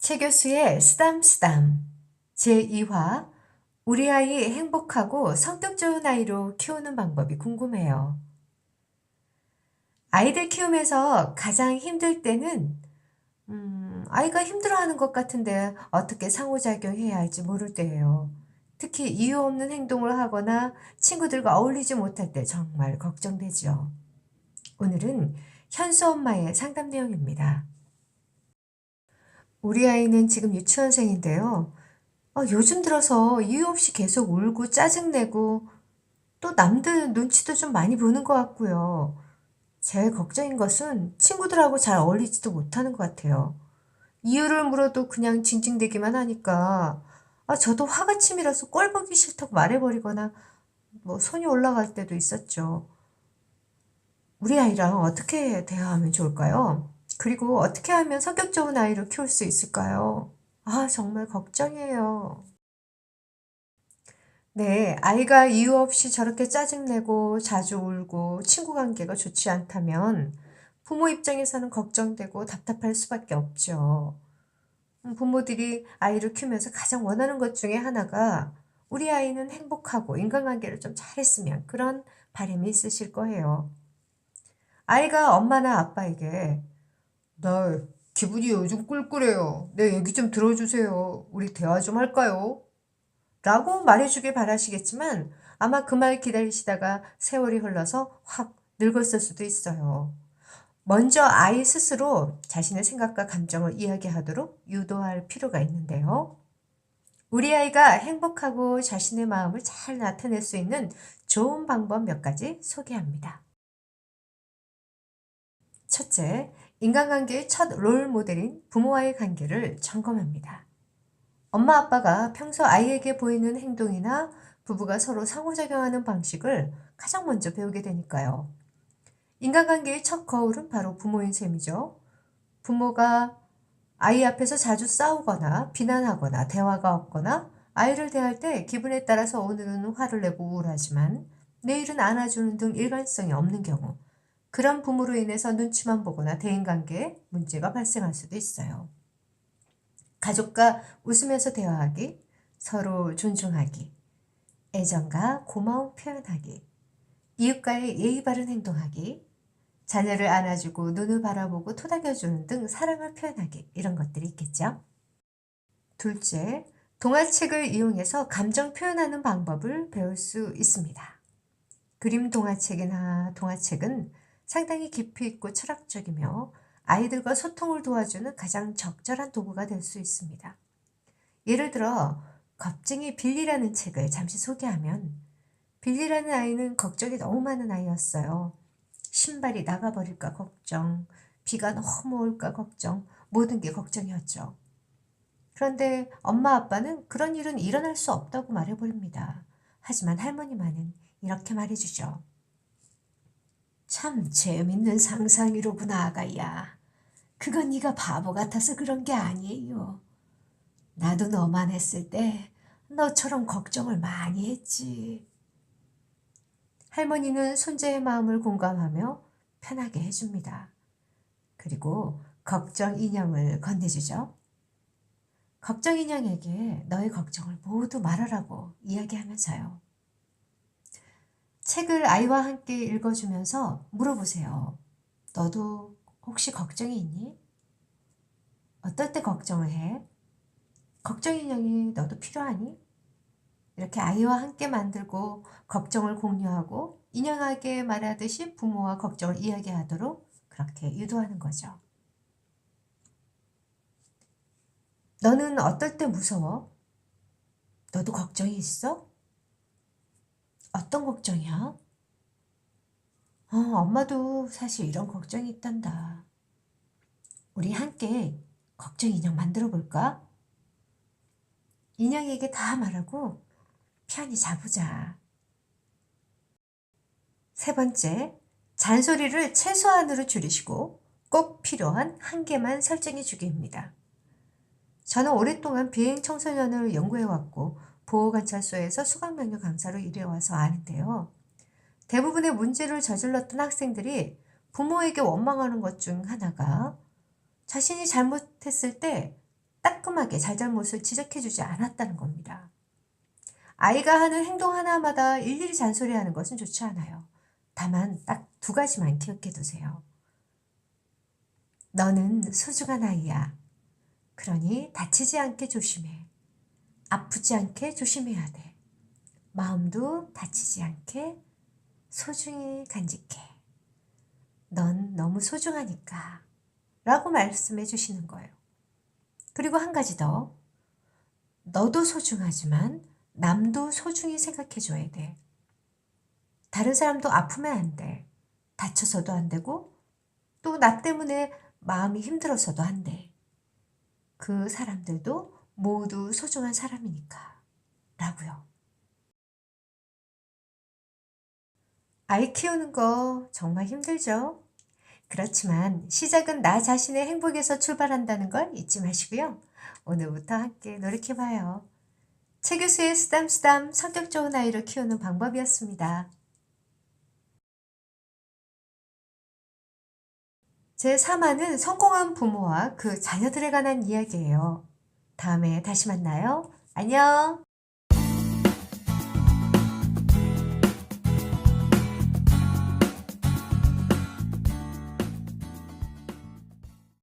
최 교수의 쓰담쓰담 제2화 우리 아이 행복하고 성격 좋은 아이로 키우는 방법이 궁금해요. 아이들 키우면서 가장 힘들 때는 아이가 힘들어하는 것 같은데 어떻게 상호작용해야 할지 모를 때예요. 특히 이유 없는 행동을 하거나 친구들과 어울리지 못할 때 정말 걱정되죠. 오늘은 현수 엄마의 상담 내용입니다. 우리 아이는 지금 유치원생인데요. 요즘 들어서 이유 없이 계속 울고 짜증내고 또 남들 눈치도 좀 많이 보는 것 같고요. 제일 걱정인 것은 친구들하고 잘 어울리지도 못하는 것 같아요. 이유를 물어도 그냥 징징대기만 하니까 저도 화가 치밀어서 꼴 보기 싫다고 말해버리거나 뭐 손이 올라갈 때도 있었죠. 우리 아이랑 어떻게 대화하면 좋을까요? 그리고 어떻게 하면 성격 좋은 아이를 키울 수 있을까요? 정말 걱정이에요. 네, 아이가 이유 없이 저렇게 짜증내고 자주 울고 친구 관계가 좋지 않다면 부모 입장에서는 걱정되고 답답할 수밖에 없죠. 부모들이 아이를 키우면서 가장 원하는 것 중에 하나가 우리 아이는 행복하고 인간관계를 좀 잘했으면 그런 바람이 있으실 거예요. 아이가 엄마나 아빠에게 나 기분이 요즘 꿀꿀해요. 내 얘기 좀 들어주세요. 우리 대화 좀 할까요? 라고 말해주길 바라시겠지만 아마 그 말 기다리시다가 세월이 흘러서 확 늙었을 수도 있어요. 먼저 아이 스스로 자신의 생각과 감정을 이야기하도록 유도할 필요가 있는데요. 우리 아이가 행복하고 자신의 마음을 잘 나타낼 수 있는 좋은 방법 몇 가지 소개합니다. 첫째, 인간관계의 첫 롤 모델인 부모와의 관계를 점검합니다. 엄마 아빠가 평소 아이에게 보이는 행동이나 부부가 서로 상호작용하는 방식을 가장 먼저 배우게 되니까요. 인간관계의 첫 거울은 바로 부모인 셈이죠. 부모가 아이 앞에서 자주 싸우거나 비난하거나 대화가 없거나 아이를 대할 때 기분에 따라서 오늘은 화를 내고 우울하지만 내일은 안아주는 등 일관성이 없는 경우 그런 부모로 인해서 눈치만 보거나 대인관계에 문제가 발생할 수도 있어요. 가족과 웃으면서 대화하기, 서로 존중하기, 애정과 고마움 표현하기, 이웃과의 예의 바른 행동하기, 자녀를 안아주고 눈을 바라보고 토닥여주는 등 사랑을 표현하기 이런 것들이 있겠죠. 둘째, 동화책을 이용해서 감정 표현하는 방법을 배울 수 있습니다. 그림 동화책이나 동화책은 상당히 깊이 있고 철학적이며 아이들과 소통을 도와주는 가장 적절한 도구가 될 수 있습니다. 예를 들어 겁쟁이 빌리라는 책을 잠시 소개하면 빌리라는 아이는 걱정이 너무 많은 아이였어요. 신발이 나가버릴까 걱정, 비가 너무 올까 걱정, 모든 게 걱정이었죠. 그런데 엄마 아빠는 그런 일은 일어날 수 없다고 말해버립니다. 하지만 할머니만은 이렇게 말해주죠. 참 재밌는 상상이로구나 아가야. 그건 네가 바보 같아서 그런 게 아니에요. 나도 너만 했을 때 너처럼 걱정을 많이 했지. 할머니는 손자의 마음을 공감하며 편하게 해줍니다. 그리고 걱정 인형을 건네주죠. 걱정 인형에게 너의 걱정을 모두 말하라고 이야기하면서요. 책을 아이와 함께 읽어주면서 물어보세요. 너도 혹시 걱정이 있니? 어떨 때 걱정을 해? 걱정 인형이 너도 필요하니? 이렇게 아이와 함께 만들고 걱정을 공유하고 인형에게 말하듯이 부모와 걱정을 이야기하도록 그렇게 유도하는 거죠. 너는 어떨 때 무서워? 너도 걱정이 있어? 어떤 걱정이야? 엄마도 사실 이런 걱정이 있단다. 우리 함께 걱정 인형 만들어 볼까? 인형에게 다 말하고 편히 자보자. 세 번째, 잔소리를 최소한으로 줄이시고 꼭 필요한 한계만 설정해 주기입니다. 저는 오랫동안 비행 청소년을 연구해왔고 보호관찰소에서 수강명령 강사로 일해와서 아는데요. 대부분의 문제를 저질렀던 학생들이 부모에게 원망하는 것 중 하나가 자신이 잘못했을 때 따끔하게 잘잘못을 지적해주지 않았다는 겁니다. 아이가 하는 행동 하나마다 일일이 잔소리하는 것은 좋지 않아요. 다만 딱 두 가지만 기억해 두세요. 너는 소중한 아이야. 그러니 다치지 않게 조심해. 아프지 않게 조심해야 돼. 마음도 다치지 않게 소중히 간직해. 넌 너무 소중하니까. 라고 말씀해 주시는 거예요. 그리고 한 가지 더. 너도 소중하지만 남도 소중히 생각해 줘야 돼. 다른 사람도 아프면 안 돼. 다쳐서도 안 되고 또 나 때문에 마음이 힘들어서도 안 돼. 그 사람들도 모두 소중한 사람이니까. 라고요. 아이 키우는 거 정말 힘들죠? 그렇지만 시작은 나 자신의 행복에서 출발한다는 걸 잊지 마시고요. 오늘부터 함께 노력해봐요. 최 교수의 쓰담쓰담 성격 좋은 아이를 키우는 방법이었습니다. 제3화는 성공한 부모와 그 자녀들에 관한 이야기예요. 다음에 다시 만나요. 안녕!